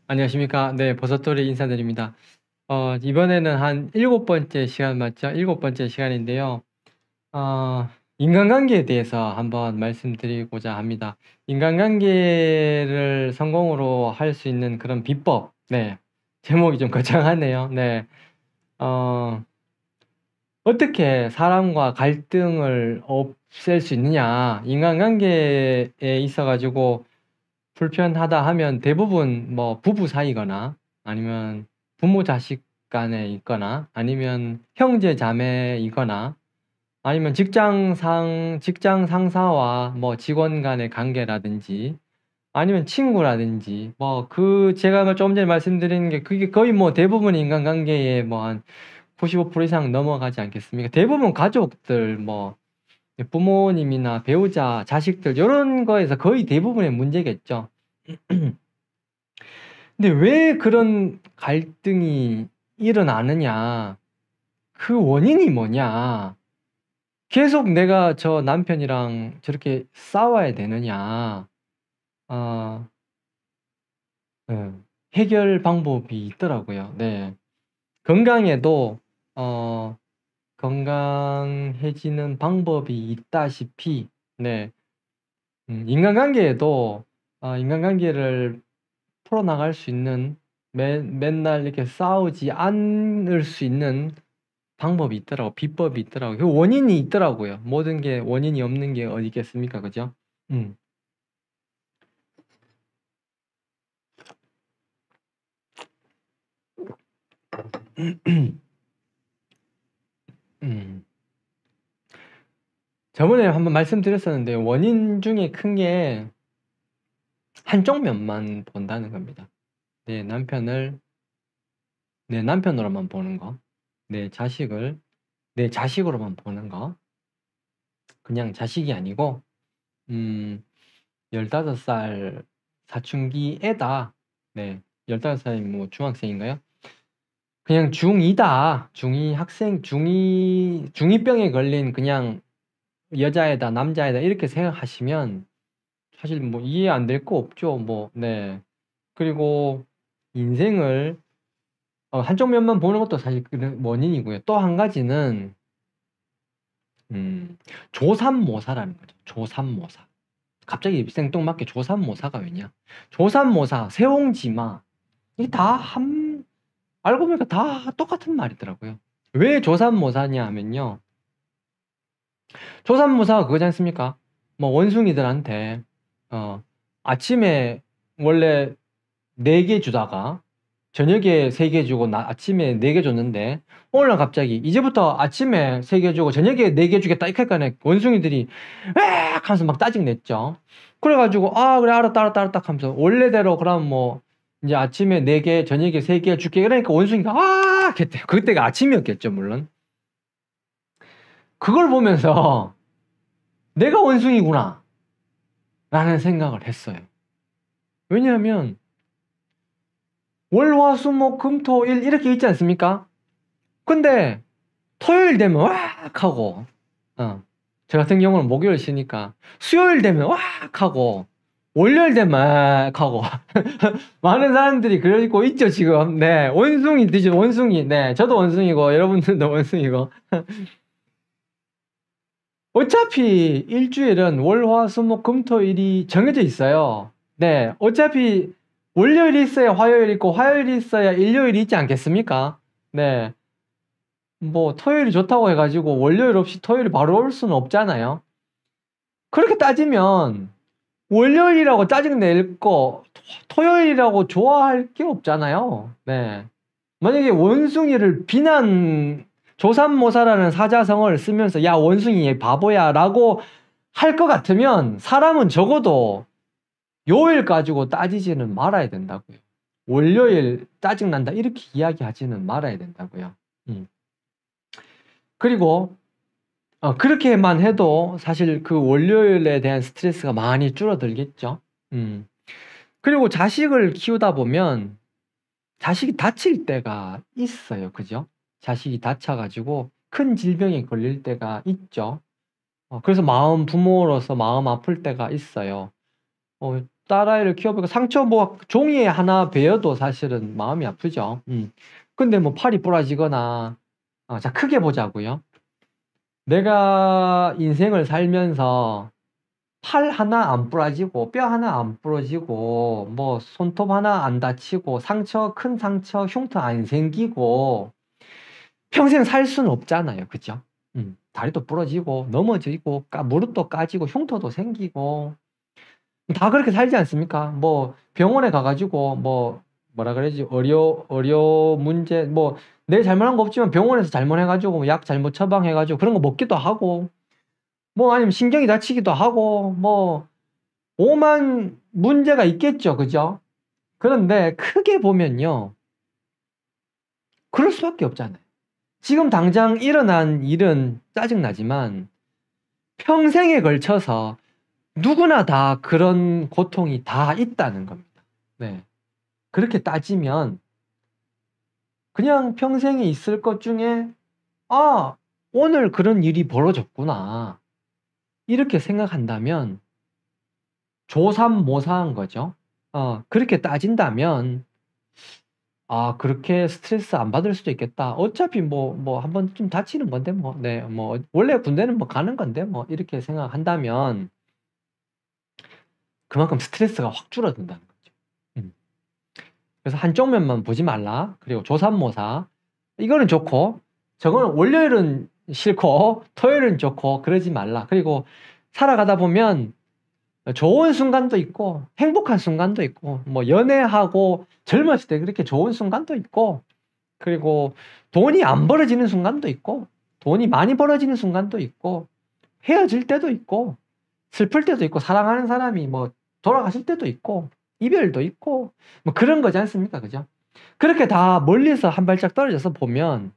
안녕하십니까. 네, 버섯돌이 인사드립니다. 이번에는 한 7번째 시간 맞죠? 7번째 시간인데요. 어, 인간관계에 대해서 한번 말씀드리고자 합니다. 인간관계를 성공으로 할 수 있는 그런 비법. 네, 제목이 좀 거창하네요. 네, 어, 어떻게 사람과 갈등을 없앨 수 있느냐. 인간관계에 있어가지고 불편하다 하면 대부분 뭐 부부 사이거나 아니면 부모 자식 간에 있거나 아니면 형제 자매이거나 아니면 직장 상사와 뭐 직원 간의 관계라든지 아니면 친구라든지 뭐 제가 좀 전에 말씀드린 게 그게 거의 뭐 대부분 인간관계에 뭐 한 95% 이상 넘어가지 않겠습니까? 대부분 가족들 뭐 부모님이나 배우자, 자식들 이런 거에서 거의 대부분의 문제겠죠. 근데 왜 그런 갈등이 일어나느냐? 그 원인이 뭐냐? 계속 내가 저 남편이랑 저렇게 싸워야 되느냐? 어, 예, 해결 방법이 있더라고요. 네. 건강에도, 어, 건강해지는 방법이 있다시피, 네. 인간관계에도, 인간관계를 풀어나갈 수 있는, 맨날 이렇게 싸우지 않을 수 있는 방법이 있더라고, 비법이 있더라고. 그 원인이 있더라고요. 모든 게 원인이 없는 게 어디 있겠습니까, 그죠? 음. 음. 저번에 한번 말씀드렸었는데, 원인 중에 큰 게 한쪽 면만 본다는 겁니다. 내 남편을 내 남편으로만 보는 거, 내 자식을 내 자식으로만 보는 거, 그냥 자식이 아니고, 음, 15살 사춘기 애다. 네, 15살이 뭐 중학생인가요? 그냥 중2다. 중2 학생, 중2병에 걸린 그냥 여자애다, 남자애다, 이렇게 생각하시면 사실 뭐 이해 안 될 거 없죠. 뭐, 네. 그리고 인생을, 한쪽 면만 보는 것도 사실 그 원인이고요. 또 한 가지는, 음, 조삼모사라는 거죠. 조삼모사. 갑자기 생뚱맞게 조삼모사가 왜냐? 조삼모사, 세옹지마. 이게 알고 보니까 다 똑같은 말이더라고요. 왜 조삼모사냐 하면요. 조삼모사가 그거지 않습니까? 뭐 원숭이들한테 아침에 원래 4개 주다가 저녁에 3개 주고 아침에 4개 줬는데 오늘 갑자기 이제부터 아침에 3개 주고 저녁에 4개 주겠다 이렇게 하니까 원숭이들이 악 하면서 막 짜증냈죠. 그래가지고 그래 알았다 하면서 원래대로 그럼 뭐 이제 아침에 4개 저녁에 3개 줄게 그러니까 원숭이가 했대. 그때가 아침이었겠죠 물론. 그걸 보면서 내가 원숭이구나 라는 생각을 했어요. 왜냐하면 월화수목금토일 이렇게 있지 않습니까? 근데 토요일 되면 왁 하고 저 같은 경우는 목요일 쉬니까 수요일 되면 왁 하고 월요일 되면 막 하고 많은 사람들이 그러고 있죠 지금. 네, 원숭이들이죠. 원숭이. 네, 저도 원숭이고 여러분들도 원숭이고. 어차피 일주일은 월화수목금토일이 정해져 있어요. 네, 어차피 월요일이 있어야 화요일이 있고 화요일이 있어야 일요일이 있지 않겠습니까? 네, 뭐 토요일이 좋다고 해가지고 월요일 없이 토요일이 바로 올 수는 없잖아요. 그렇게 따지면 월요일이라고 짜증낼 거 토요일이라고 좋아할 게 없잖아요. 네, 만약에 원숭이를 조삼모사라는 사자성어를 쓰면서 야 원숭이 얘 바보야 라고 할 것 같으면 사람은 적어도 요일 가지고 따지지는 말아야 된다고요. 월요일 짜증난다 이렇게 이야기하지는 말아야 된다고요. 그리고 그렇게만 해도 사실 그 월요일에 대한 스트레스가 많이 줄어들겠죠. 그리고 자식을 키우다 보면 자식이 다칠 때가 있어요. 그죠? 자식이 다쳐가지고 큰 질병에 걸릴 때가 있죠. 그래서 부모로서 마음 아플 때가 있어요. 딸아이를 키워보니까 상처 뭐 종이에 하나 베어도 사실은 마음이 아프죠. 근데 뭐 팔이 부러지거나, 자, 크게 보자고요. 내가 인생을 살면서 팔 하나 안 부러지고, 뼈 하나 안 부러지고, 뭐 손톱 하나 안 다치고, 큰 상처, 흉터 안 생기고, 평생 살 수는 없잖아요. 그죠? 다리도 부러지고, 넘어지고, 무릎도 까지고, 흉터도 생기고, 다 그렇게 살지 않습니까? 뭐 병원에 가가지고 뭐라 그러지, 의료 문제, 뭐 내 잘못한 거 없지만 병원에서 잘못해가지고 약 잘못 처방해가지고 그런 거 먹기도 하고, 뭐 아니면 신경이 다치기도 하고, 뭐 오만 문제가 있겠죠. 그죠? 그런데 크게 보면요, 그럴 수밖에 없잖아요. 지금 당장 일어난 일은 짜증나지만 평생에 걸쳐서 누구나 다 그런 고통이 다 있다는 겁니다. 네. 그렇게 따지면 그냥 평생에 있을 것 중에, 오늘 그런 일이 벌어졌구나, 이렇게 생각한다면 조삼모사한 거죠. 그렇게 따진다면 그렇게 스트레스 안 받을 수도 있겠다. 어차피 뭐 한 번쯤 다치는 건데 네, 뭐 원래 군대는 뭐 가는 건데 이렇게 생각한다면 그만큼 스트레스가 확 줄어든다는 거죠. 그래서 한쪽 면만 보지 말라. 그리고 조삼모사. 이거는 좋고, 저거는 월요일은 싫고, 토요일은 좋고, 그러지 말라. 그리고 살아가다 보면 좋은 순간도 있고, 행복한 순간도 있고, 뭐 연애하고 젊었을 때 그렇게 좋은 순간도 있고, 그리고 돈이 안 벌어지는 순간도 있고, 돈이 많이 벌어지는 순간도 있고, 헤어질 때도 있고, 슬플 때도 있고, 사랑하는 사람이 뭐 돌아가실 때도 있고, 이별도 있고, 뭐 그런 거지 않습니까? 그죠? 그렇게 다 멀리서 한 발짝 떨어져서 보면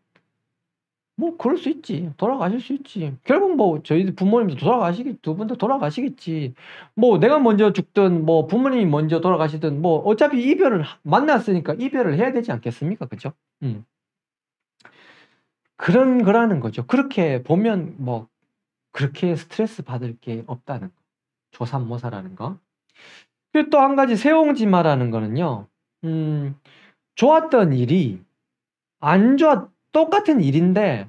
뭐 그럴 수 있지. 돌아가실 수 있지. 결국 뭐 저희 부모님도 두 분 다 돌아가시겠지. 뭐 내가 먼저 죽든 뭐 부모님이 먼저 돌아가시든 뭐 어차피 만났으니까 이별을 해야 되지 않겠습니까? 그죠? 그런 거라는 거죠. 그렇게 보면 뭐 그렇게 스트레스 받을 게 없다는 거. 조삼모사라는 거. 그리고 또 한 가지 세옹지마라는 거는요. 좋았던 일이 똑같은 일인데,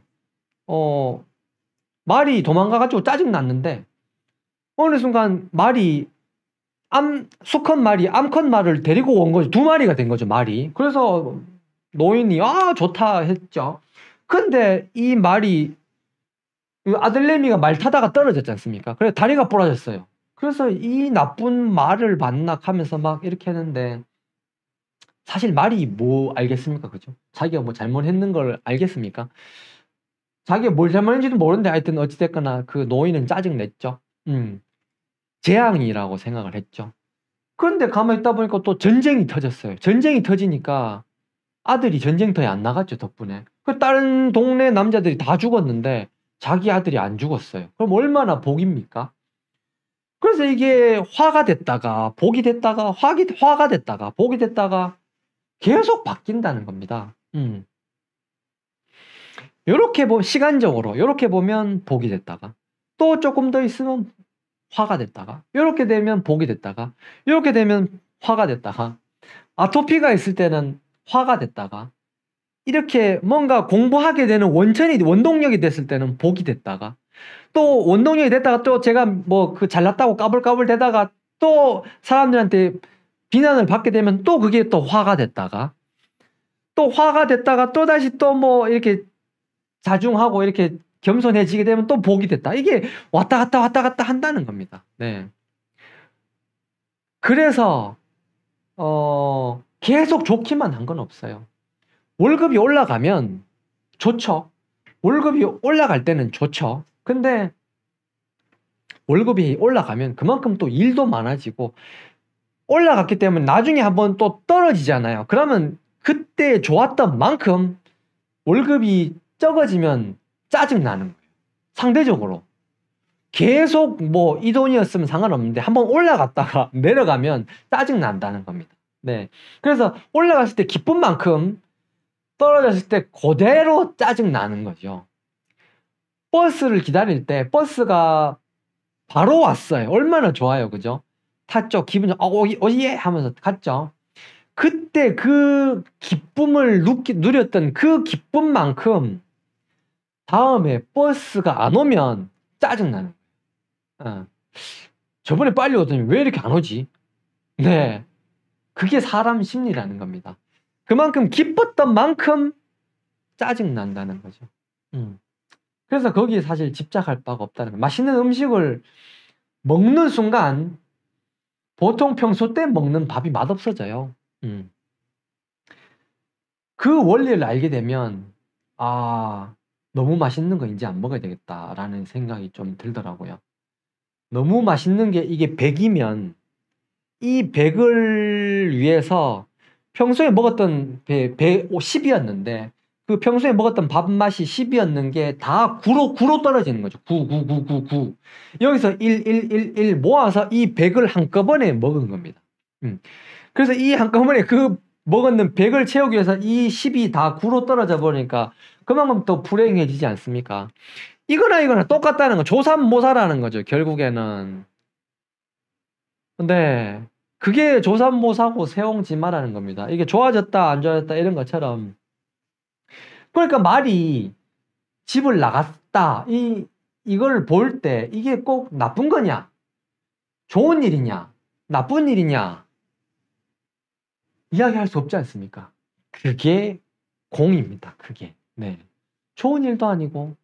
말이 도망가가지고 짜증났는데, 어느 순간 수컷 말이 암컷 말을 데리고 온 거죠. 두 마리가 된 거죠, 말이. 그래서 노인이, 좋다 했죠. 근데 이 말이, 아들내미가 말 타다가 떨어졌지 않습니까? 그래서 다리가 부러졌어요. 그래서 이 나쁜 말을 반납하면서 막 이렇게 했는데, 사실 말이 뭐 알겠습니까? 그죠? 자기가 뭐 잘못했는 걸 알겠습니까? 자기가 뭘 잘못했는지도 모르는데 하여튼 어찌됐거나 그 노인은 짜증냈죠. 재앙이라고 생각을 했죠. 그런데 가만히 있다 보니까 또 전쟁이 터졌어요. 전쟁이 터지니까 아들이 전쟁터에 안 나갔죠, 덕분에. 그 다른 동네 남자들이 다 죽었는데 자기 아들이 안 죽었어요. 그럼 얼마나 복입니까? 그래서 이게 화가 됐다가 복이 됐다가 화가 됐다가 복이 됐다가 계속 바뀐다는 겁니다. 시간적으로 요렇게 보면 복이 됐다가, 또 조금 더 있으면 화가 됐다가, 요렇게 되면 복이 됐다가, 요렇게 되면 화가 됐다가, 아토피가 있을 때는 화가 됐다가, 이렇게 뭔가 공부하게 되는 원동력이 됐을 때는 복이 됐다가, 또 원동력이 됐다가 또 제가 뭐 잘났다고 까불까불 대다가 또 사람들한테 비난을 받게 되면 또 그게 또 화가 됐다가, 또 화가 됐다가 또 다시 또 뭐 이렇게 자중하고 이렇게 겸손해지게 되면 또 복이 됐다. 이게 왔다 갔다 한다는 겁니다. 네. 그래서 계속 좋기만 한 건 없어요. 월급이 올라가면 좋죠. 월급이 올라갈 때는 좋죠. 근데 월급이 올라가면 그만큼 또 일도 많아지고, 올라갔기 때문에 나중에 한번 또 떨어지잖아요. 그러면 그때 좋았던 만큼 월급이 적어지면 짜증나는 거예요. 상대적으로. 계속 뭐 이 돈이었으면 상관없는데 한번 올라갔다가 내려가면 짜증난다는 겁니다. 네. 그래서 올라갔을 때 기쁜 만큼 떨어졌을 때 그대로 짜증나는 거죠. 버스를 기다릴 때 버스가 바로 왔어요. 얼마나 좋아요. 그죠? 탔죠. 기분 좋아. 오예 하면서 갔죠. 그때 그 기쁨을 누렸던 그 기쁨만큼 다음에 버스가 안 오면 짜증나는 거예요. 저번에 빨리 오더니 왜 이렇게 안 오지? 네. 그게 사람 심리라는 겁니다. 그만큼 기뻤던 만큼 짜증난다는 거죠. 그래서 거기에 사실 집착할 바가 없다는 거예요. 맛있는 음식을 먹는 순간 보통 평소 때 먹는 밥이 맛없어져요. 그 원리를 알게 되면 너무 맛있는 거 이제 안 먹어야 되겠다라는 생각이 좀 들더라고요. 너무 맛있는 게 이게 100이면 이 100을 위해서 평소에 먹었던 10이었는데 그 평소에 먹었던 밥맛이 10이었는 게 다 9로 떨어지는 거죠. 9, 9, 9, 9, 9. 여기서 1, 1, 1, 1 모아서 이 100을 한꺼번에 먹은 겁니다. 그래서 이 한꺼번에 그 먹었는 100을 채우기 위해서 이 10이 다 9로 떨어져 버리니까 그만큼 또 불행해지지 않습니까? 이거나 똑같다는 거. 조삼모사라는 거죠, 결국에는. 근데 그게 조삼모사고 세옹지마라는 겁니다. 이게 좋아졌다 안 좋아졌다 이런 것처럼. 그러니까 말이 집을 나갔다 이걸 볼 때 이게 꼭 나쁜 거냐, 좋은 일이냐, 나쁜 일이냐 이야기할 수 없지 않습니까? 그게 공입니다. 그게. 네. 좋은 일도 아니고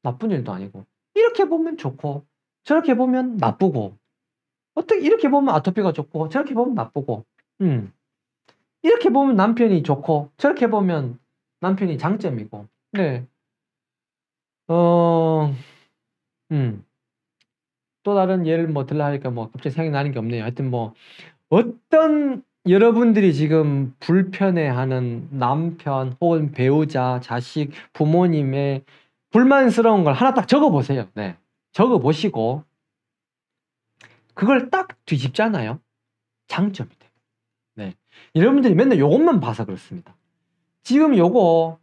나쁜 일도 아니고 이렇게 보면 좋고 저렇게 보면 나쁘고 어떻게 이렇게 보면 아토피가 좋고 저렇게 보면 나쁘고 이렇게 보면 남편이 좋고 저렇게 보면 남편이 장점이고. 네. 또 다른 예를 뭐 들라 하니까 뭐 갑자기 생각이 나는 게 없네요. 하여튼 뭐 어떤 여러분들이 지금 불편해하는 남편 혹은 배우자, 자식, 부모님의 불만스러운 걸 하나 딱 적어보세요. 네. 적어보시고 그걸 딱 뒤집잖아요. 장점이 돼요. 네. 여러분들이 맨날 요것만 봐서 그렇습니다. 지금 요거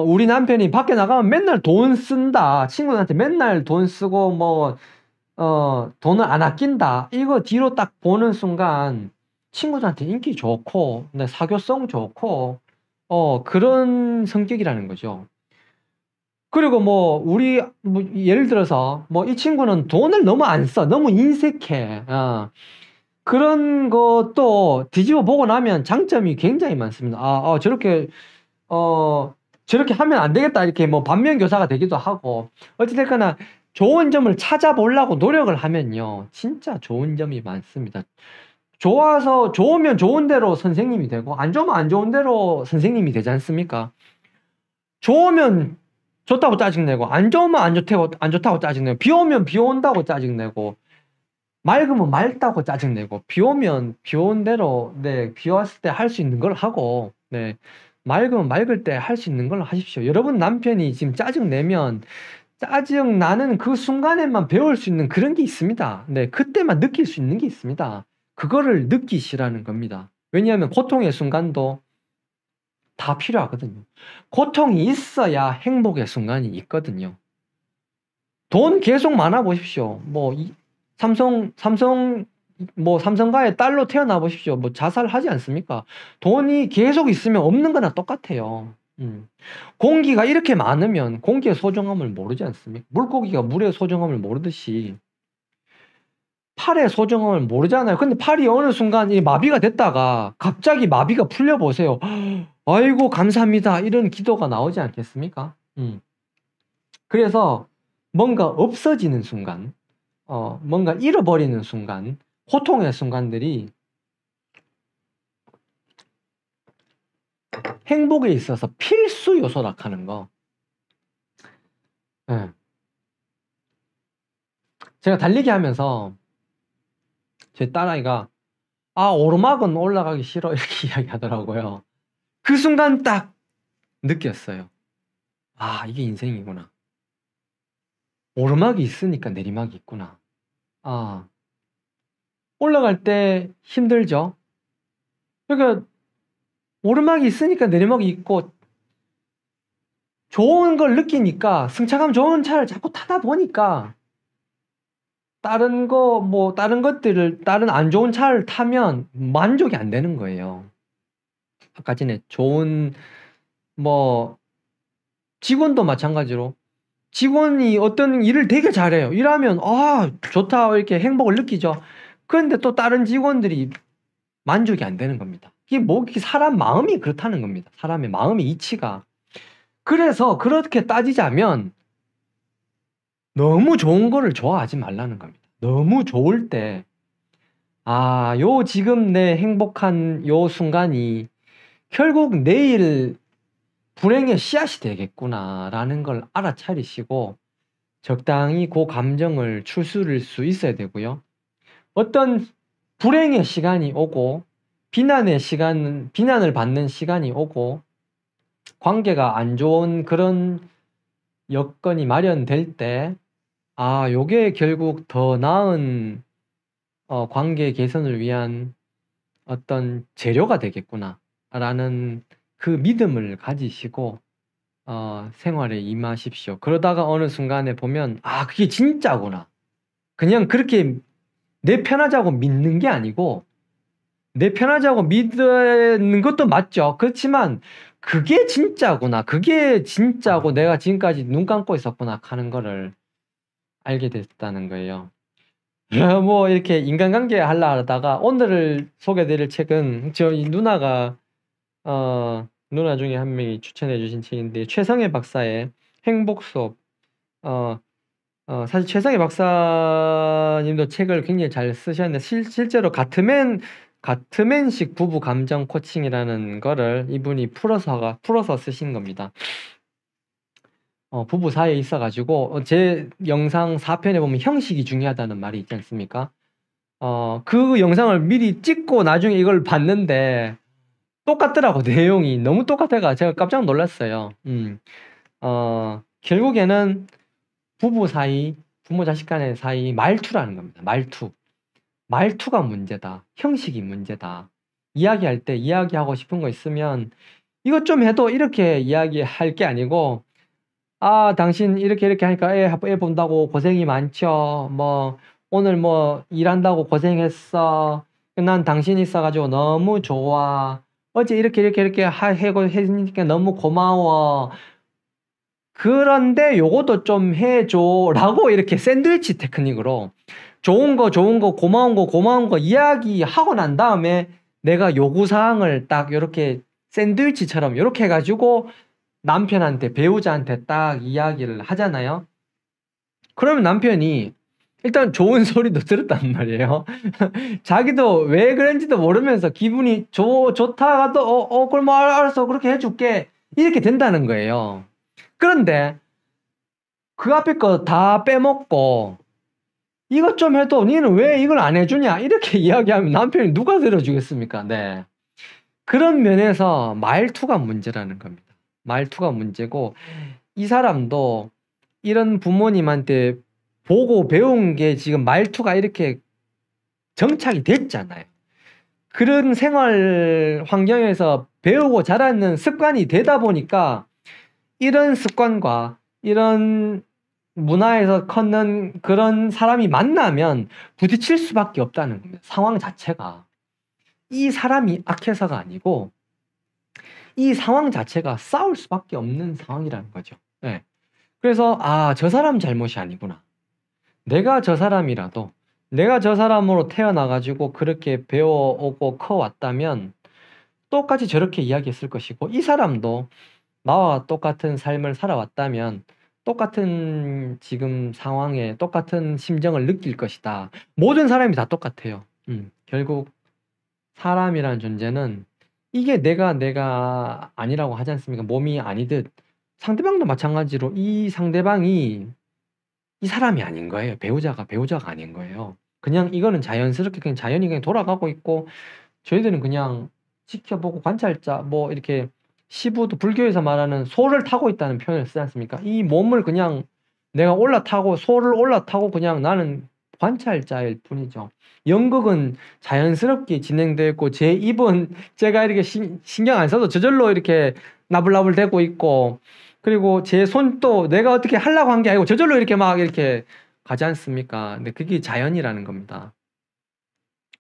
우리 남편이 밖에 나가면 맨날 돈 쓴다. 친구들한테 맨날 돈 쓰고 뭐 돈을 안 아낀다. 이거 뒤로 딱 보는 순간 친구들한테 인기 좋고 네, 사교성 좋고 그런 성격이라는 거죠. 그리고 뭐 우리 뭐 예를 들어서 뭐 이 친구는 돈을 너무 안 써. 너무 인색해. 그런 것도 뒤집어 보고 나면 장점이 굉장히 많습니다. 저렇게 하면 안 되겠다. 이렇게 뭐 반면교사가 되기도 하고. 어찌됐거나 좋은 점을 찾아보려고 노력을 하면요. 진짜 좋은 점이 많습니다. 좋으면 좋은 대로 선생님이 되고, 안 좋으면 안 좋은 대로 선생님이 되지 않습니까? 좋으면 좋다고 짜증내고, 안 좋으면 안 좋다고 짜증내고, 비 오면 비 온다고 짜증내고, 맑으면 맑다고 짜증내고, 비 오면 비 온 대로, 네, 비 왔을 때 할 수 있는 걸 하고, 네, 맑으면 맑을 때 할 수 있는 걸 하십시오. 여러분 남편이 지금 짜증내면, 짜증나는 그 순간에만 배울 수 있는 그런 게 있습니다. 네, 그때만 느낄 수 있는 게 있습니다. 그거를 느끼시라는 겁니다. 왜냐하면 고통의 순간도 다 필요하거든요. 고통이 있어야 행복의 순간이 있거든요. 돈 계속 많아 보십시오. 뭐 삼성가의 딸로 태어나 보십시오. 뭐 자살하지 않습니까? 돈이 계속 있으면 없는 거나 똑같아요. 공기가 이렇게 많으면 공기의 소중함을 모르지 않습니까? 물고기가 물의 소중함을 모르듯이 팔의 소중함을 모르잖아요. 근데 팔이 어느 순간 이 마비가 됐다가 갑자기 마비가 풀려 보세요. 아이고 감사합니다. 이런 기도가 나오지 않겠습니까? 그래서 뭔가 없어지는 순간, 뭔가 잃어버리는 순간, 고통의 순간들이 행복에 있어서 필수 요소라 하는 거. 네. 제가 달리기 하면서 제 딸아이가 오르막은 올라가기 싫어 이렇게 이야기하더라고요. 그 순간 딱 느꼈어요. 이게 인생이구나. 오르막이 있으니까 내리막이 있구나. 올라갈 때 힘들죠. 그러니까 오르막이 있으니까 내리막이 있고 좋은 걸 느끼니까 승차감 좋은 차를 자꾸 타다 보니까 다른 거 뭐 다른 것들을 다른 안 좋은 차를 타면 만족이 안 되는 거예요. 아까 전에 좋은 뭐 직원도 마찬가지로 직원이 어떤 일을 되게 잘해요. 일하면 '아 좋다.' 이렇게 행복을 느끼죠. 그런데 또 다른 직원들이 만족이 안 되는 겁니다. 이게 사람 마음이 그렇다는 겁니다. 사람의 마음의 이치가. 그래서 그렇게 따지자면 너무 좋은 거를 좋아하지 말라는 겁니다. 너무 좋을 때 '아 요 지금 내 행복한 요 순간이 결국 내일 불행의 씨앗이 되겠구나.'라는 걸 알아차리시고 적당히 고 감정을 추스릴 수 있어야 되고요. 어떤 불행의 시간이 오고 비난을 받는 시간이 오고 관계가 안 좋은 그런 여건이 마련될 때 '아 요게 결국 더 나은 관계 개선을 위한 어떤 재료가 되겠구나.'라는 그 믿음을 가지시고 생활에 임하십시오. 그러다가 어느 순간에 보면 '아 그게 진짜구나.' 그냥 그렇게 내 편하자고 믿는 게 아니고 내 편하자고 믿는 것도 맞죠. 그렇지만 '그게 진짜구나. 그게 진짜고 내가 지금까지 눈 감고 있었구나.' 하는 거를 알게 됐다는 거예요. 뭐 이렇게 인간관계 하려 하다가 오늘 소개 드릴 책은 저희 누나가 누나 중에 한 명이 추천해 주신 책인데 최성애 박사의 행복 수업. 어 사실 최성애 박사님도 책을 굉장히 잘 쓰셨는데 실제로 가트맨식 부부 감정 코칭이라는 거를 이분이 풀어서 쓰신 겁니다. 부부 사이에 있어 가지고 제 영상 4편에 보면 형식이 중요하다는 말이 있지 않습니까? 그 영상을 미리 찍고 나중에 이걸 봤는데 똑같더라고. 내용이 너무 똑같아 제가 깜짝 놀랐어요. 결국에는 부부 사이, 부모 자식 간의 사이 말투라는 겁니다. 말투가 문제다. 형식이 문제다. 이야기할 때 이야기하고 싶은 거 있으면 이것 좀 해도 이렇게 이야기할 게 아니고 "아 당신 이렇게 하니까 애 본다고 고생이 많죠. 뭐 오늘 뭐 일한다고 고생했어. 난 당신 있어 가지고 너무 좋아. 어제 이렇게 하고 해주니까 너무 고마워. 그런데 요것도 좀 해 줘."라고 이렇게 샌드위치 테크닉으로 좋은 거 고마운 거 이야기하고 난 다음에 내가 요구 사항을 딱 요렇게 샌드위치처럼 요렇게 해 가지고 남편한테 배우자한테 딱 이야기를 하잖아요. 그러면 남편이 일단 좋은 소리도 들었단 말이에요. 자기도 왜 그런지도 모르면서 기분이 좋다 하도 그럼 뭐 알았어. 그렇게 해 줄게." 이렇게 된다는 거예요. 그런데 그 앞에 거 다 빼먹고 "이것 좀 해도 니는 왜 이걸 안 해 주냐?" 이렇게 이야기하면 남편이 누가 들어 주겠습니까? 네. 그런 면에서 말투가 문제라는 겁니다. 말투가 문제고 이 사람도 이런 부모님한테 보고 배운 게 지금 말투가 이렇게 정착이 됐잖아요. 그런 생활 환경에서 배우고 자라는 습관이 되다 보니까 이런 습관과 이런 문화에서 컸는 그런 사람이 만나면 부딪힐 수밖에 없다는 겁니다. 상황 자체가. 이 사람이 악해서가 아니고 이 상황 자체가 싸울 수밖에 없는 상황이라는 거죠. 예. 그래서 '아 저 사람 잘못이 아니구나. 내가 저 사람이라도 내가 저 사람으로 태어나 가지고 그렇게 배워 오고 커 왔다면 똑같이 저렇게 이야기했을 것이고 이 사람도 나와 똑같은 삶을 살아왔다면 똑같은 지금 상황에 똑같은 심정을 느낄 것이다.' 모든 사람이 다 똑같아요. 결국 사람이라는 존재는 이게 내가 아니라고 하지 않습니까? 몸이 아니듯 상대방도 마찬가지로 이 상대방이 이 사람이 아닌 거예요. 배우자가 아닌 거예요. 그냥 이거는 자연스럽게 그냥 자연히 그냥 돌아가고 있고 저희들은 그냥 지켜보고 관찰자 뭐 이렇게 시부도 불교에서 말하는 소를 타고 있다는 표현을 쓰지 않습니까? 이 몸을 그냥 내가 소를 올라타고 그냥 나는 관찰자일 뿐이죠. 연극은 자연스럽게 진행되고 제 입은 제가 이렇게 신경 안 써도 저절로 이렇게 나불나불 대고 있고 그리고 제 손도 내가 어떻게 하려고 한 게 아니고 저절로 이렇게 막 이렇게 가지 않습니까? 근데 그게 자연이라는 겁니다.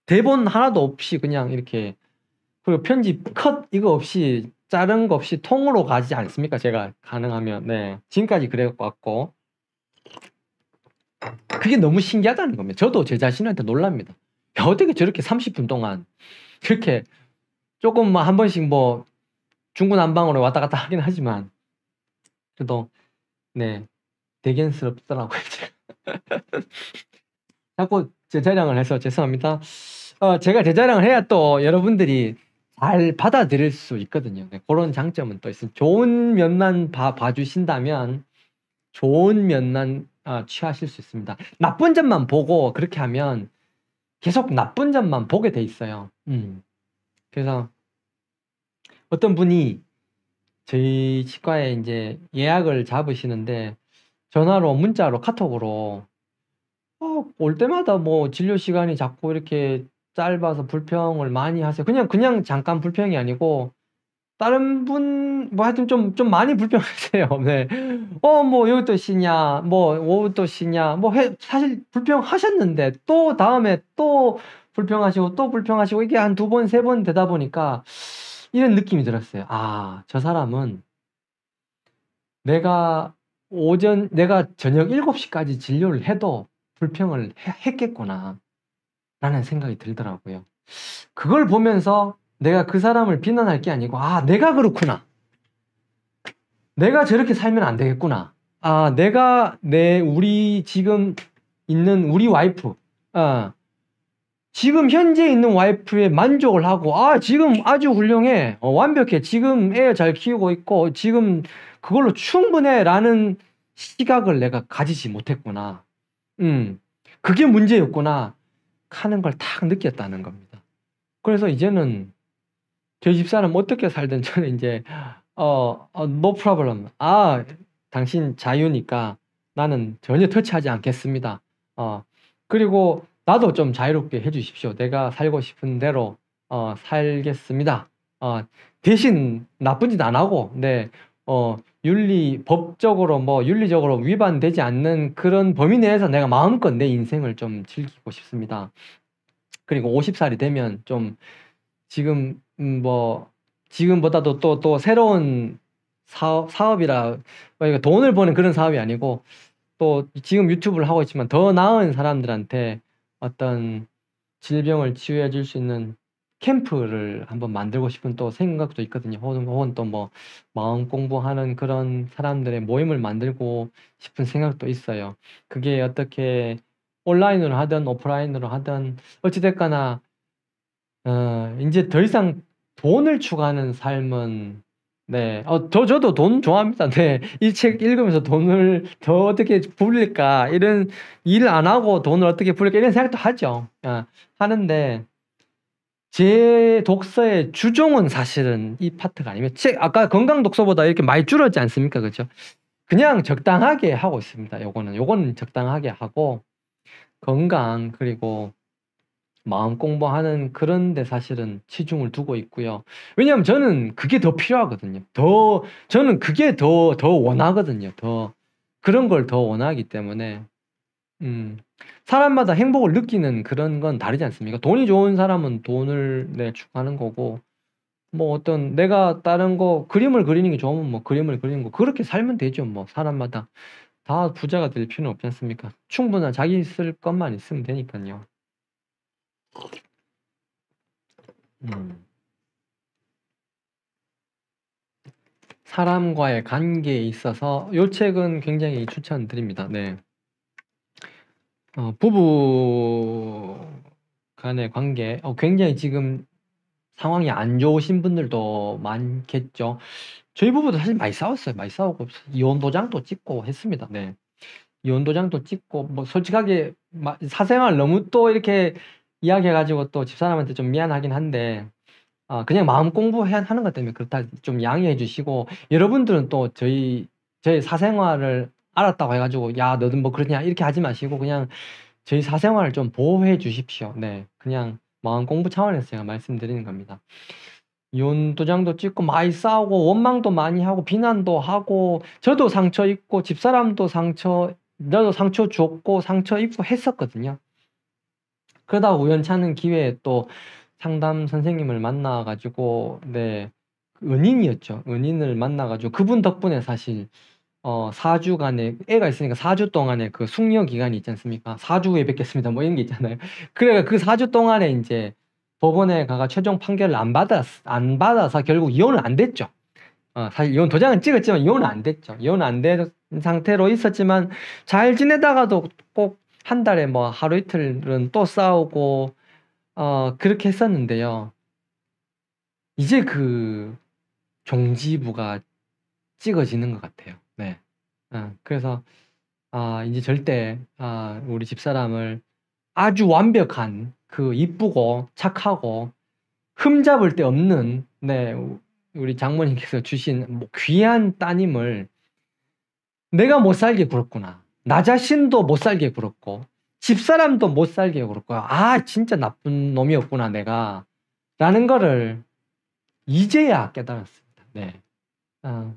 대본 하나도 없이 그냥 이렇게, 그리고 편집 컷 이거 없이, 자른 거 없이 통으로 가지 않습니까? 제가 가능하면. 네. 지금까지 그래 왔고. 그게 너무 신기하다는 겁니다. 저도 제 자신한테 놀랍니다. 야, 어떻게 저렇게 30분 동안 이렇게 조금 한 번씩 뭐 중구난방으로 왔다 갔다 하긴 하지만, 그래도 네, 대견스럽더라고요. 자꾸 제자랑을 해서 죄송합니다. 제가 제자랑을 해야 또 여러분들이 잘 받아들일 수 있거든요. 네, 그런 장점은 또 있어요. 좋은 면만 봐주신다면 좋은 면만 취하실 수 있습니다. 나쁜 점만 보고 그렇게 하면 계속 나쁜 점만 보게 돼 있어요. 그래서 어떤 분이 저희 치과에 이제 예약을 잡으시는데 전화로, 문자로, 카톡으로 올 때마다 뭐 진료 시간이 자꾸 이렇게 짧아서 불평을 많이 하세요. 그냥 잠깐 불평이 아니고 다른 분 뭐 하여튼 좀 많이 불평하세요. 네. 뭐 여기 또 쉬냐, 뭐 오후 또 쉬냐, 뭐 사실 불평하셨는데 또 다음에 또 불평하시고 또 불평하시고 이게 한 2번, 3번 되다 보니까 이런 느낌이 들었어요. 아, 저 사람은 내가 내가 저녁 7시까지 진료를 해도 불평을 했겠구나 라는 생각이 들더라고요. 그걸 보면서 내가 그 사람을 비난할 게 아니고, 아, 내가 그렇구나. 내가 저렇게 살면 안 되겠구나. 아, 우리 지금 있는 우리 와이프, 지금 현재 있는 와이프에 만족을 하고, 아, 지금 아주 훌륭해. 완벽해. 지금 애 잘 키우고 있고, 지금 그걸로 충분해. 라는 시각을 내가 가지지 못했구나. 그게 문제였구나. 하는 걸 탁 느꼈다는 겁니다. 그래서 이제는 저희 집사람 어떻게 살든 저는 이제, no problem. 아, 당신 자유니까 나는 전혀 터치하지 않겠습니다. 그리고 나도 좀 자유롭게 해주십시오. 내가 살고 싶은 대로 살겠습니다. 대신 나쁜 짓 안 하고, 네, 법적으로 뭐 윤리적으로 위반되지 않는 그런 범위 내에서 내가 마음껏 내 인생을 좀 즐기고 싶습니다. 그리고 50살이 되면 좀 지금 뭐 지금보다도 또 새로운 사업이라, 그러니까 돈을 버는 그런 사업이 아니고 또 지금 유튜브를 하고 있지만 더 나은 사람들한테 어떤 질병을 치유해 줄 수 있는 캠프를 한번 만들고 싶은 또 생각도 있거든요. 혹은 또 뭐 마음 공부하는 그런 사람들의 모임을 만들고 싶은 생각도 있어요. 그게 어떻게 온라인으로 하든 오프라인으로 하든 어찌 됐거나 인제 더 이상 돈을 추구하는 삶은, 네. 저도 돈 좋아합니다. 네. 이 책 읽으면서 '돈을 더 어떻게 불릴까? 이런 일 안 하고 돈을 어떻게 불릴까?' 이런 생각도 하죠. 하는데 제 독서의 주종은 사실은 이 파트가 아니면, 아까 건강 독서보다 이렇게 많이 줄었지 않습니까? 그죠? 그냥 적당하게 하고 있습니다. 요거는 적당하게 하고 건강, 그리고 마음 공부하는 그런 데 사실은 치중을 두고 있고요. 왜냐하면 저는 그게 더 필요하거든요. 저는 그게 더 원하거든요. 그런 걸 더 원하기 때문에 사람마다 행복을 느끼는 그런 건 다르지 않습니까? 돈이 좋은 사람은 돈을 추구하는 거고, 뭐 어떤 내가 다른 거 그림을 그리는 게 좋으면 뭐 그림을 그리는 거 그렇게 살면 되죠. 뭐 사람마다 다 부자가 될 필요는 없지 않습니까? 충분한 자기 쓸 것만 있으면 되니깐요. 음. 사람과의 관계에 있어서 요 책은 굉장히 추천드립니다. 네. 부부 간의 관계, 굉장히 지금 상황이 안 좋으신 분들도 많겠죠. 저희 부부도 사실 많이 싸웠어요. 많이 싸우고 이혼 도장도 찍고 했습니다. 네. 이혼 도장도 찍고 뭐 솔직하게 사생활 너무 또 이렇게 이야기해 가지고 또 집사람한테 좀 미안하긴 한데, 그냥 마음 공부해야 하는 것 때문에 그렇다 좀 양해해 주시고, 여러분들은 또 저희 사생활을 알았다고 해 가지고 "야, 너는 뭐 그러냐." 이렇게 하지 마시고 그냥 저희 사생활을 좀 보호해 주십시오. 네. 그냥 마음 공부 차원에서 제가 말씀드리는 겁니다. 이혼 도장도 찍고 많이 싸우고 원망도 많이 하고 비난도 하고 저도 상처 입고 집사람도 상처 나도 상처 줬고 상처 입고 했었거든요. 그러다 우연찮은 기회에 또 상담 선생님을 만나 가지고 네. 은인이었죠. 은인을 만나 가지고 그분 덕분에 사실 4 주간의 애가 있으니까 4주 동안의 그 숙려 기간이 있지 않습니까? "4 주 후에 뵙겠습니다." 뭐 이런 게 있잖아요. 그래 그 4주 동안에 인제 법원에 가가 최종 판결을 안 받아서 결국 이혼은 안 됐죠. 사실 이혼 도장은 찍었지만 이혼은 안 됐죠. 이혼은 안 된 상태로 있었지만 잘 지내다가도 꼭 한 달에 뭐 하루 이틀은 또 싸우고 그렇게 했었는데요. 이제 그 종지부가 찍어지는 것 같아요. 네. 그래서 인제 절대 우리 집사람을 아주 완벽한 그 이쁘고 착하고 흠잡을 데 없는 네 우리 장모님께서 주신 뭐 귀한 따님을 '내가 못 살게 굴었구나. 나 자신도 못 살게 굴었고 집사람도 못 살게 굴었고 진짜 나쁜 놈이었구나 내가.'라는 거를 이제야 깨달았습니다. 네. 어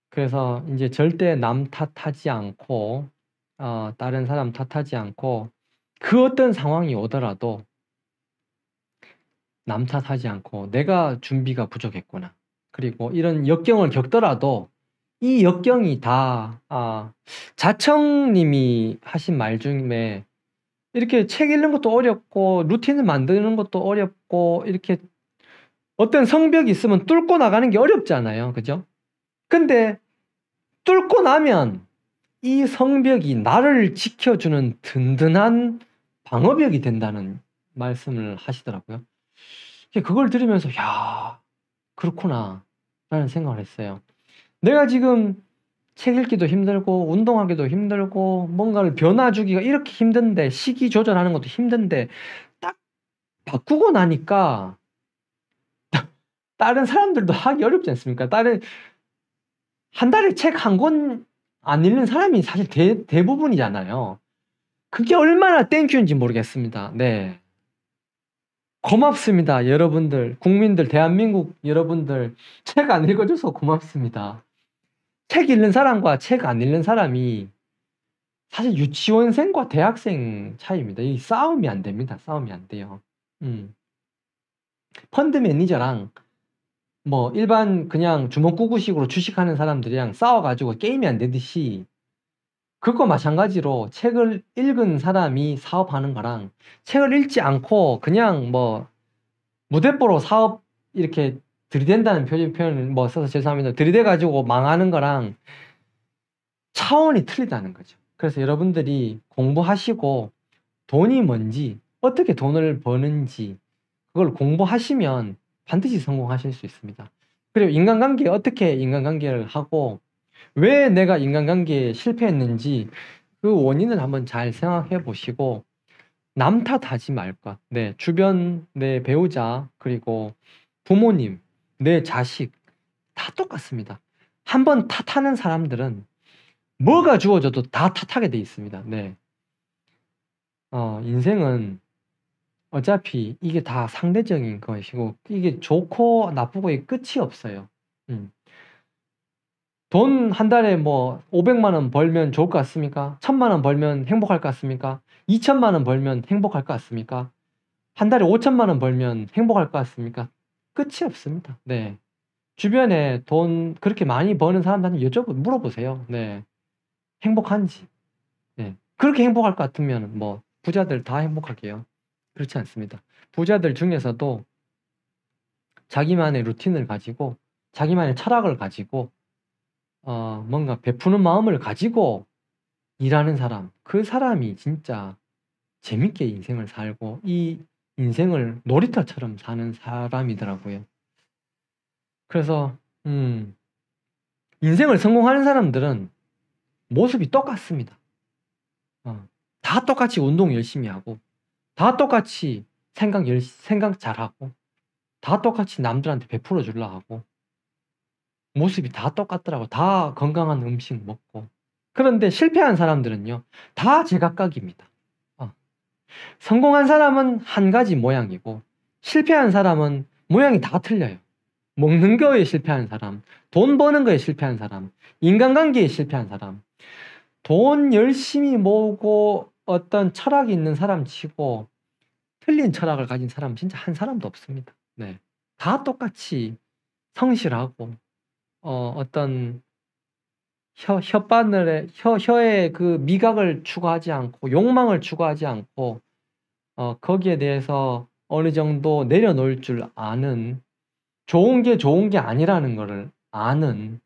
그래서 인제 절대 남 탓하지 않고 다른 사람 탓하지 않고 그 어떤 상황이 오더라도 남 탓하지 않고 '내가 준비가 부족했구나.' 그리고 이런 역경을 겪더라도 이 역경이 다 자청님이 하신 말 중에 이렇게 책 읽는 것도 어렵고 루틴을 만드는 것도 어렵고 이렇게 어떤 성벽이 있으면 뚫고 나가는 게 어렵잖아요. 그죠? 근데 뚫고 나면 이 성벽이 나를 지켜주는 든든한 방어벽이 된다는 말씀을 하시더라고요. 그걸 들으면서 '야 그렇구나.'라는 생각을 했어요. 내가 지금 책 읽기도 힘들고 운동하기도 힘들고 뭔가를 변화 주기가 이렇게 힘든데 시기 조절하는 것도 힘든데 딱 바꾸고 나니까 다른 사람들도 하기 어렵지 않습니까? 다른 한 달에 책 한 권 안 읽는 사람이 사실 대부분이잖아요. 그게 얼마나 땡큐인지 모르겠습니다. 네. 고맙습니다. 여러분들, 국민들, 대한민국 여러분들 책 안 읽어 줘서 고맙습니다. 책 읽는 사람과 책 안 읽는 사람이 사실 유치원생과 대학생 차이입니다. 이 싸움이 안 됩니다. 싸움이 안 돼요. 음. 펀드 매니저랑 뭐 일반 그냥 주먹구구식으로 주식하는 사람들이랑 싸워 가지고 게임이 안 되듯이 그거 마찬가지로 책을 읽은 사람이 사업하는 거랑 책을 읽지 않고 그냥 뭐 무대뽀로 사업 이렇게 들이댄다는 표현을 뭐 써서 죄송합니다. 들이대 가지고 망하는 거랑 차원이 틀리다는 거죠. 그래서 여러분들이 공부하시고 돈이 뭔지 어떻게 돈을 버는지 그걸 공부하시면 반드시 성공하실 수 있습니다. 그리고 인간관계 어떻게 인간관계를 하고 왜 내가 인간관계에 실패했는지 그 원인을 한번 잘 생각해 보시고 남 탓하지 말 것. 네. 주변 내 배우자 그리고 부모님, 내 자식 다 똑같습니다. 한번 탓하는 사람들은 뭐가 주어져도 다 탓하게 돼 있습니다. 네. 인생은 어차피 이게 다 상대적인 것이고 이게 좋고 나쁘고의 끝이 없어요. 음. 돈 한 달에 뭐 500만 원 벌면 좋을 것 같습니까? 1000만 원 벌면 행복할 것 같습니까? 2000만 원 벌면 행복할 것 같습니까? 한 달에 5천만 원 벌면 행복할 것 같습니까? 끝이 없습니다. 네. 주변에 돈 그렇게 많이 버는 사람들한테 물어보세요. 네. 행복한지. 네. 그렇게 행복할 것 같으면 뭐 부자들 다 행복하게요. 그렇지 않습니다. 부자들 중에서도 자기만의 루틴을 가지고 자기만의 철학을 가지고 뭔가 베푸는 마음을 가지고 일하는 사람, 그 사람이 진짜 재밌게 인생을 살고 이 인생을 놀이터처럼 사는 사람이더라고요. 그래서 인생을 성공하는 사람들은 모습이 똑같습니다. 다 똑같이 운동 열심히 하고 다 똑같이 생각 잘하고 다 똑같이 남들한테 베풀어 주려 하고 모습이 다 똑같더라고요. 다 건강한 음식 먹고. 그런데 실패한 사람들은요. 다 제각각입니다. 어. 성공한 사람은 한 가지 모양이고 실패한 사람은 모양이 다 틀려요. 먹는 거에 실패한 사람, 돈 버는 거에 실패한 사람, 인간관계에 실패한 사람. 돈 열심히 모으고 어떤 철학이 있는 사람 치고 틀린 철학을 가진 사람 진짜 한 사람도 없습니다. 네. 다 똑같이 성실하고 어떤 혀의 그 미각을 추구하지 않고 욕망을 추구하지 않고 거기에 대해서 어느 정도 내려놓을 줄 아는, 좋은 게 아니라는 거를 아는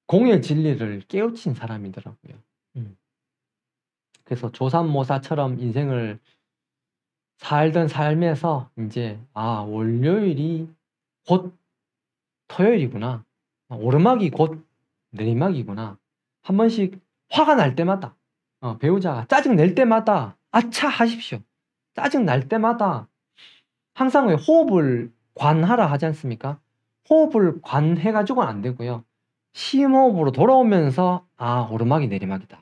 공의 진리를 깨우친 사람이더라고요. 그래서 조삼모사처럼 인생을 살던 삶에서 이제 월요일이 곧 토요일이구나. 오르막이 곧 내리막이구나. 한 번씩 화가 날 때마다 배우자가 짜증 낼 때마다 아차 하십시오. 짜증 날 때마다 항상 왜 호흡을 관하라 하지 않습니까? 호흡을 관해가지고는 안 되고요. 심호흡으로 돌아오면서 오르막이 내리막이다.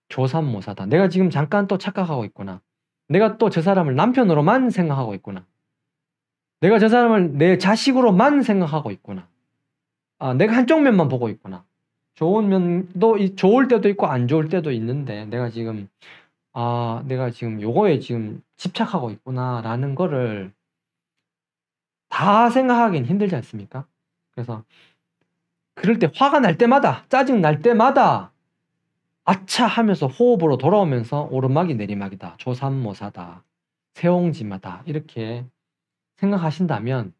조삼모사다. 내가 지금 잠깐 또 착각하고 있구나. 내가 또 저 사람을 남편으로만 생각하고 있구나. 내가 저 사람을 내 자식으로만 생각하고 있구나. 내가 한쪽 면만 보고 있구나. 좋을 때도 있고 안 좋을 때도 있는데 내가 지금 요거에 지금 집착하고 있구나라는 거를 다 생각하기는 힘들지 않습니까? 그래서 그럴 때 화가 날 때마다, 짜증 날 때마다 아차 하면서 호흡으로 돌아오면서 오르막이 내리막이다. 조삼모사다. 세옹지마다. 이렇게 생각하신다면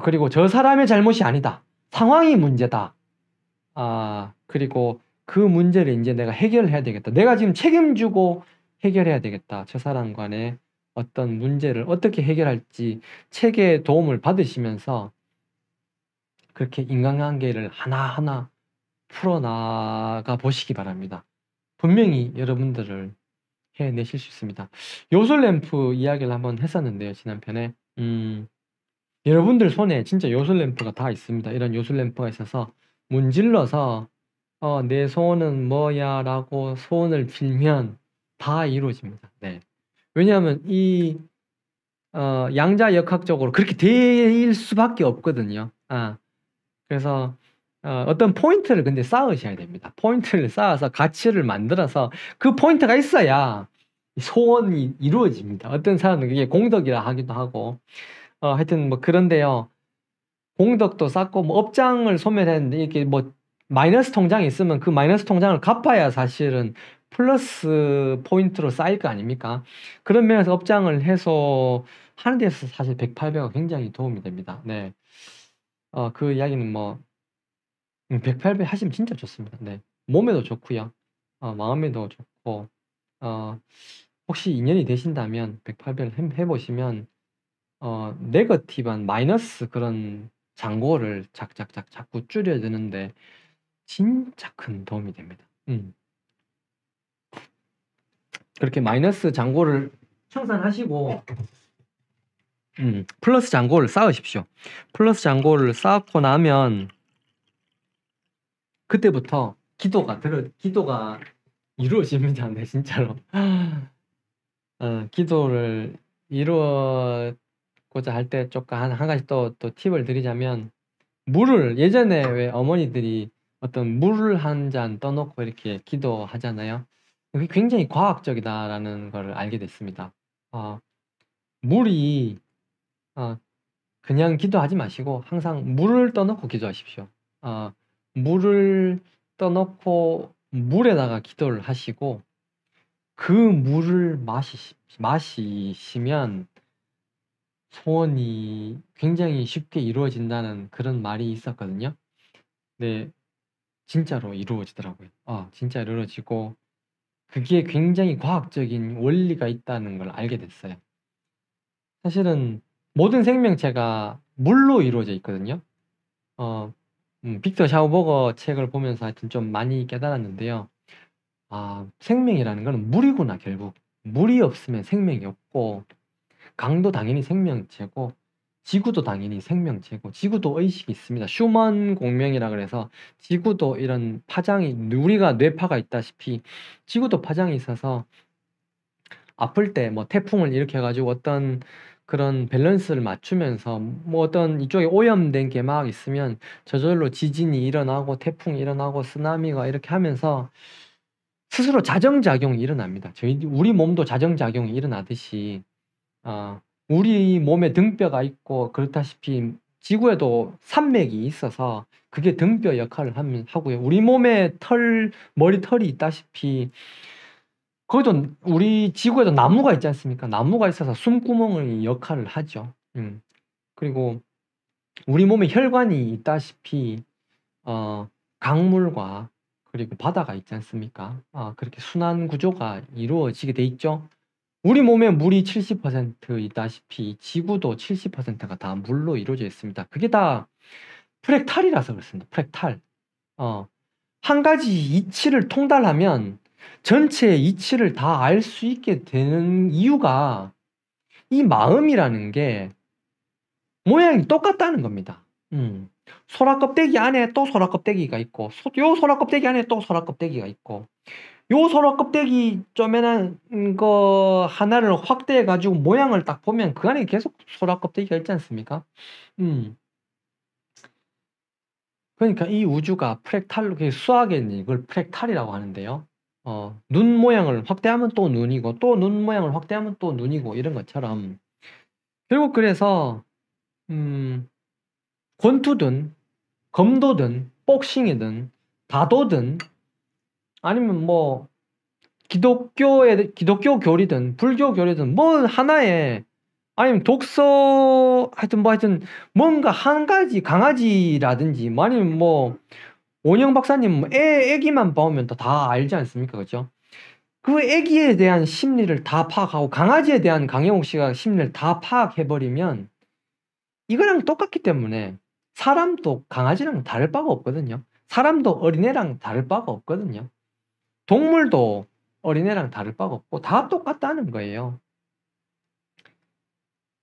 그리고 저 사람의 잘못이 아니다. 상황이 문제다. 그리고 그 문제를 이제 내가 해결해야 되겠다. 내가 지금 책임지고 해결해야 되겠다. 저 사람 간의 어떤 문제를 어떻게 해결할지 책의 도움을 받으시면서 그렇게 인간관계를 하나하나 풀어나가 보시기 바랍니다. 분명히 여러분들을 해내실 수 있습니다. 요술램프 이야기를 한번 했었는데요. 지난 편에. 여러분들 손에 진짜 요술램프가 다 있습니다. 이런 요술램프가 있어서 문질러서 내 소원은 뭐야? 라고 소원을 빌면 다 이루어집니다. 네. 왜냐하면 이 양자역학적으로 그렇게 될 수밖에 없거든요. 그래서 어떤 포인트를 근데 쌓으셔야 됩니다. 포인트를 쌓아서 가치를 만들어서 그 포인트가 있어야 소원이 이루어집니다. 어떤 사람은 그게 공덕이라 하기도 하고 하여튼 뭐 그런데요. 공덕도 쌓고 뭐 업장을 소멸했는데 이렇게 뭐 마이너스 통장이 있으면 그 마이너스 통장을 갚아야 사실은 플러스 포인트로 쌓일 거 아닙니까? 그런 면에서 업장을 해소하는 데서 사실 108배가 굉장히 도움이 됩니다. 네. 그 이야기는 뭐 108배 하시면 진짜 좋습니다. 네. 몸에도 좋고요. 마음에도 좋고 혹시 인연이 되신다면 108배를 해보시면 네거티브한 마이너스 그런 잔고를 작작작 자꾸 줄여드는데 진짜 큰 도움이 됩니다. 그렇게 마이너스 잔고를 청산하시고 플러스 잔고를 쌓으십시오. 플러스 잔고를 쌓고 나면 그때부터 기도가 이루어집니다. 네, 진짜로. 기도를 이루고자 할 때 조금 한 가지 또 팁을 드리자면 물을 예전에 왜 어머니들이 어떤 물을 한 잔 떠놓고 이렇게 기도하잖아요. 그게 굉장히 과학적이다라는 걸 알게 됐습니다. 물이 그냥 기도하지 마시고 항상 물을 떠놓고 기도하십시오. 물을 떠놓고 물에다가 기도를 하시고 그 물을 마시시면 소원이 굉장히 쉽게 이루어진다는 그런 말이 있었거든요. 네, 진짜로 이루어지더라고요. 진짜 이루어지고 그게 굉장히 과학적인 원리가 있다는 걸 알게 됐어요. 사실은 모든 생명체가 물로 이루어져 있거든요. 빅터 샤우버거 책을 보면서 하여튼 좀 많이 깨달았는데요. 생명이라는 거는 물이구나, 결국. 물이 없으면 생명이 없고, 강도 당연히 생명체고, 지구도 당연히 생명체고, 지구도 의식이 있습니다. 슈먼 공명이라 그래서 지구도 이런 파장이, 우리가 뇌파가 있다시피 지구도 파장이 있어서 아플 때 뭐 태풍을 일으켜가지고 어떤 그런 밸런스를 맞추면서 뭐 어떤 이쪽에 오염된 게 막 있으면 저절로 지진이 일어나고 태풍이 일어나고 쓰나미가 이렇게 하면서 스스로 자정작용이 일어납니다. 우리 몸도 자정작용이 일어나듯이 우리 몸에 등뼈가 있고 그렇다시피 지구에도 산맥이 있어서 그게 등뼈 역할을 하고요. 우리 몸에 머리털이 있다시피 거기도 우리 지구에도 나무가 있지 않습니까? 나무가 있어서 숨구멍의 역할을 하죠. 그리고 우리 몸에 혈관이 있다시피 강물과 그리고 바다가 있지 않습니까? 그렇게 순환 구조가 이루어지게 돼 있죠. 우리 몸에 물이 70% 있다시피 지구도 70%가 다 물로 이루어져 있습니다. 그게 다 프랙탈이라서 그렇습니다. 프랙탈. 한 가지 이치를 통달하면 전체의 이치를 다 알 수 있게 되는 이유가 이 마음이라는 게 모양이 똑같다는 겁니다. 소라 껍데기 안에 또 소라 껍데기가 있고 요 소라 껍데기 안에 또 소라 껍데기가 있고 요 소라 껍데기 쪼매난 거 하나를 확대해 가지고 모양을 딱 보면 그 안에 계속 소라 껍데기가 있지 않습니까? 그러니까 이 우주가 프랙탈로 수학에는 이걸 프랙탈이라고 하는데요. 눈 모양을 확대하면 또 눈이고 또 눈 모양을 확대하면 또 눈이고 이런 것처럼 결국 그래서 권투든 검도든 복싱이든 다도든 아니면 뭐 기독교 교리든 불교 교리든 뭐 하나에 아니면 독서 하여튼 뭔가 한 가지 강아지라든지 뭐 아니면 뭐 원영 박사님 애기만 보면 다 알지 않습니까? 그죠? 그 애기에 대한 심리를 다 파악하고 강아지에 대한 강영욱 씨가 심리를 다 파악해버리면 이거랑 똑같기 때문에 사람도 강아지랑 다를 바가 없거든요. 사람도 어린애랑 다를 바가 없거든요. 동물도 어린애랑 다를 바가 없고 다 똑같다는 거예요.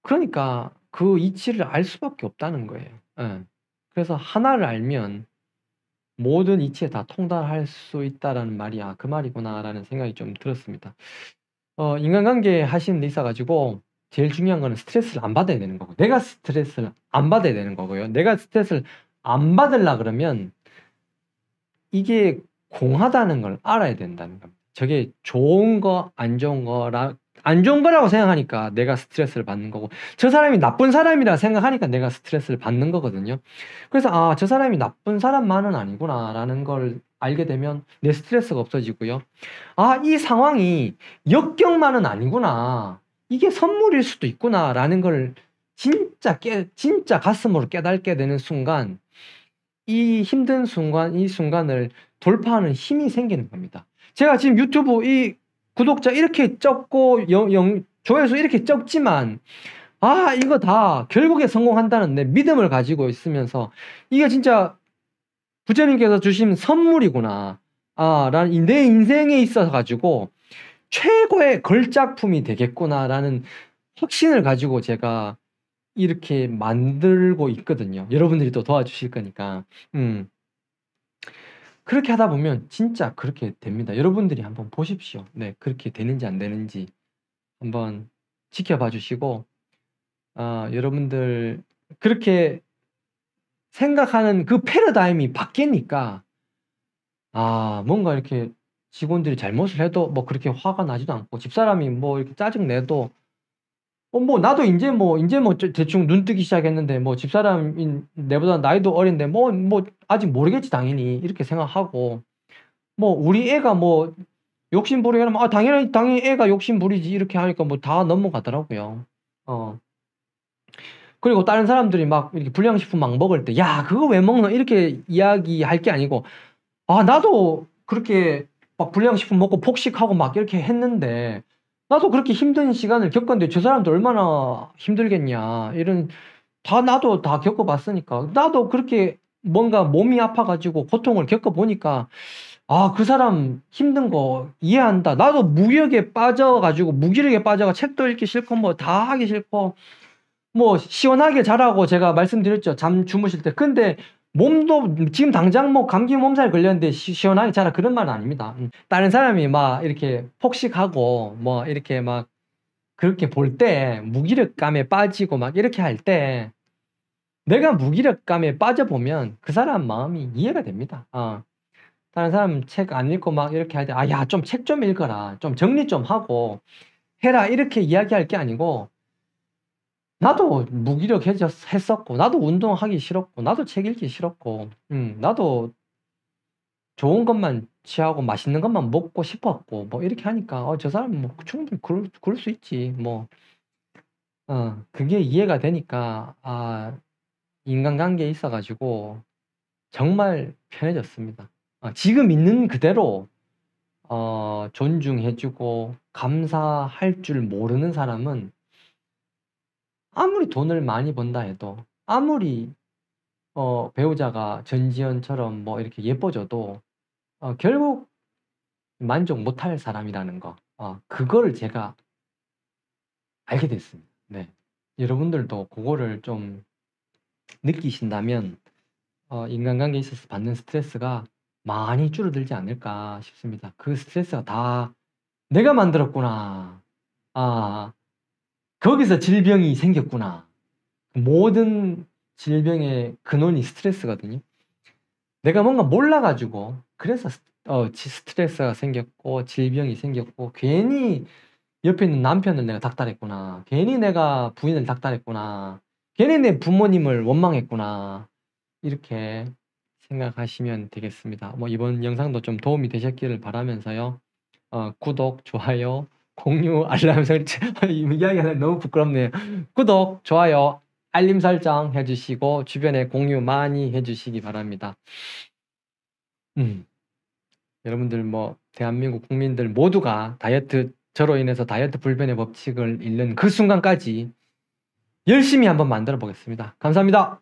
그러니까 그 이치를 알 수밖에 없다는 거예요. 그래서 하나를 알면 모든 이치에 다 통달할 수 있다라는 말이야. 그 말이구나라는 생각이 좀 들었습니다. 인간관계 하시는 데 있어가지고 제일 중요한 거는 스트레스를 안 받아야 되는 거고 내가 스트레스를 안 받아야 되는 거고요. 내가 스트레스를 안 받으려 그러면 이게 공하다는 걸 알아야 된다는 겁니다. 저게 좋은 거, 안 좋은 거라고 생각하니까 내가 스트레스를 받는 거고 저 사람이 나쁜 사람이라 생각하니까 내가 스트레스를 받는 거거든요. 그래서 저 사람이 나쁜 사람만은 아니구나 라는 걸 알게 되면 내 스트레스가 없어지고요. 이 상황이 역경만은 아니구나. 이게 선물일 수도 있구나 라는 걸 진짜 가슴으로 깨닫게 되는 순간 이 힘든 순간, 이 순간을 돌파하는 힘이 생기는 겁니다. 제가 지금 유튜브 이 구독자 이렇게 적고 조회수 이렇게 적지만 이거 다 결국에 성공한다는 내 믿음을 가지고 있으면서 이게 진짜 부처님께서 주신 선물이구나 라는 내 인생에 있어서 가지고 최고의 걸작품이 되겠구나 라는 확신을 가지고 제가 이렇게 만들고 있거든요. 여러분들이 또 도와주실 거니까. 그렇게 하다 보면 진짜 그렇게 됩니다. 여러분들이 한번 보십시오. 네, 그렇게 되는지 안 되는지 한번 지켜봐 주시고 여러분들 그렇게 생각하는 그 패러다임이 바뀌니까 뭔가 이렇게 직원들이 잘못을 해도 뭐 그렇게 화가 나지도 않고 집사람이 뭐 이렇게 짜증 내도 뭐 나도 인제 뭐 대충 눈 뜨기 시작했는데 뭐 집사람이 내보다 나이도 어린데 뭐 아직 모르겠지 당연히 이렇게 생각하고 뭐 우리 애가 뭐 욕심 부리게 하면 당연히 애가 욕심 부리지 이렇게 하니까 뭐 다 넘어가더라고요. 그리고 다른 사람들이 막 이렇게 불량식품 막 먹을 때 "야 그거 왜 먹노?" 이렇게 이야기할 게 아니고 나도 그렇게 막 불량식품 먹고 폭식하고 막 이렇게 했는데 나도 그렇게 힘든 시간을 겪었는데 저 사람도 얼마나 힘들겠냐 이런 나도 다 겪어봤으니까 나도 그렇게 뭔가 몸이 아파가지고 고통을 겪어보니까 그 사람 힘든 거 이해한다. 나도 무기력에 빠져가 책도 읽기 싫고 뭐 다 하기 싫고 뭐 시원하게 자라고 제가 말씀드렸죠. 잠 주무실 때. 근데 몸도 지금 당장 뭐 감기 몸살 걸렸는데 시원하게 자라 그런 말은 아닙니다. 다른 사람이 막 이렇게 폭식하고 뭐 이렇게 막 그렇게 볼 때 무기력감에 빠지고 막 이렇게 할 때 내가 무기력감에 빠져보면 그 사람 마음이 이해가 됩니다. 다른 사람 책 안 읽고 막 이렇게 할 때 야 좀 책 좀 읽어라. 좀 정리 좀 하고 해라. 이렇게 이야기할 게 아니고 나도 무기력했었고 나도 운동하기 싫었고 나도 책 읽기 싫었고 나도 좋은 것만 취하고 맛있는 것만 먹고 싶었고 뭐 이렇게 하니까 저 사람은 뭐 충분히 그럴 수 있지. 뭐 그게 이해가 되니까 인간관계에 있어 가지고 정말 편해졌습니다. 지금 있는 그대로 존중해 주고 감사할 줄 모르는 사람은 아무리 돈을 많이 번다 해도 아무리 배우자가 전지현처럼 뭐 이렇게 예뻐져도 결국 만족 못할 사람이라는 거. 그거를 제가 알게 됐습니다. 네. 여러분들도 그거를 좀 느끼신다면 인간관계에 있어서 받는 스트레스가 많이 줄어들지 않을까 싶습니다. 그 스트레스가 다 내가 만들었구나. 거기서 질병이 생겼구나. 모든 질병의 근원이 스트레스거든요. 내가 뭔가 몰라 가지고 그래서 스트레스가 생겼고 질병이 생겼고 괜히 옆에 있는 남편을 내가 닥달했구나. 괜히 내가 부인을 닥달했구나. 괜히 내 부모님을 원망했구나. 이렇게 생각하시면 되겠습니다. 뭐 이번 영상도 좀 도움이 되셨기를 바라면서요. 구독, 좋아요, 공유, 알람 설정 이야기하면 너무 부끄럽네요. 구독, 좋아요, 알림 설정 해주시고 주변에 공유 많이 해주시기 바랍니다. 여러분들 뭐 대한민국 국민들 모두가 저로 인해서 다이어트 불변의 법칙을 잃는 그 순간까지 열심히 한번 만들어 보겠습니다. 감사합니다.